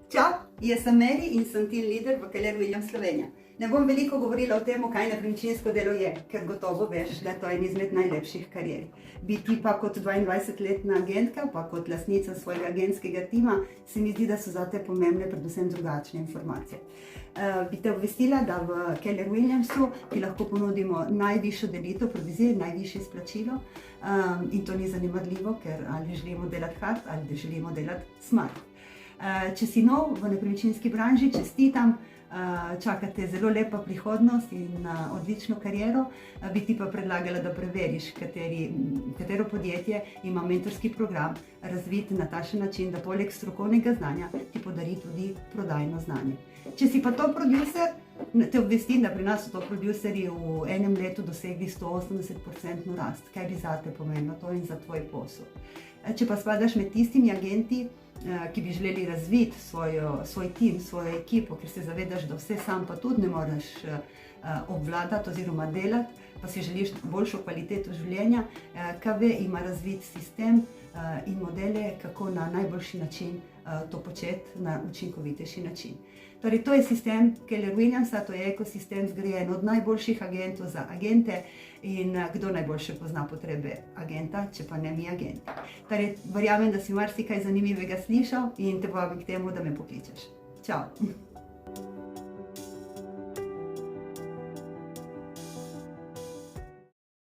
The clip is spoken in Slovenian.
Čau, jaz sem Mary in sem team leader v Keller Williams Slovenija. Ne bom veliko govorila o tem, kaj nepremičninsko delo je, ker gotovo veš, da to je en izmed najlepših karier. Biti pa kot 22-letna agentka, pa kot lastnica svojega agentskega tima, se mi zdi, da so zate pomembne predvsem drugačne informacije. Bi te obvestila, da v Keller Williamsu ti lahko ponudimo najvišjo delitev provizije, najvišje izplačilo, in to ni zanemarljivo, ker ali želimo delati hard ali želimo delati smart. Če si nov v nepremičninski branži, čestitam, čakate zelo lepa prihodnost in odlično kariero, bi ti pa predlagala, da preveriš, katero podjetje ima mentorski program razvit na takšen način, da poleg strokovnega znanja ti podari tudi prodajno znanje. Če si pa top producer, te obvestim, da pri nas so top producerji v enem letu dosegli 180% rast. Kaj bi zate pomenilo to in za tvoj posel? Če pa spadaš med tistimi agenti, ki bi želeli razviti svoj tim, svojo ekipo, ker se zavedaš, da vse sam pa tudi ne moreš obvladati oziroma delati, pa si želiš boljšo kvaliteto življenja, KV ima razvit sistem in modele, kako na najboljši način to početi na učinkovitejši način. Torej, to je sistem Keller Williamsa, to je ekosistem zgrajen od najboljših agentov za agente in kdo najboljše pozna potrebe agenta, če pa ne mi agenti. Torej, verjamem, da si marsikaj zanimivega slišal in te vabim k temu, da me pokličeš. Čau!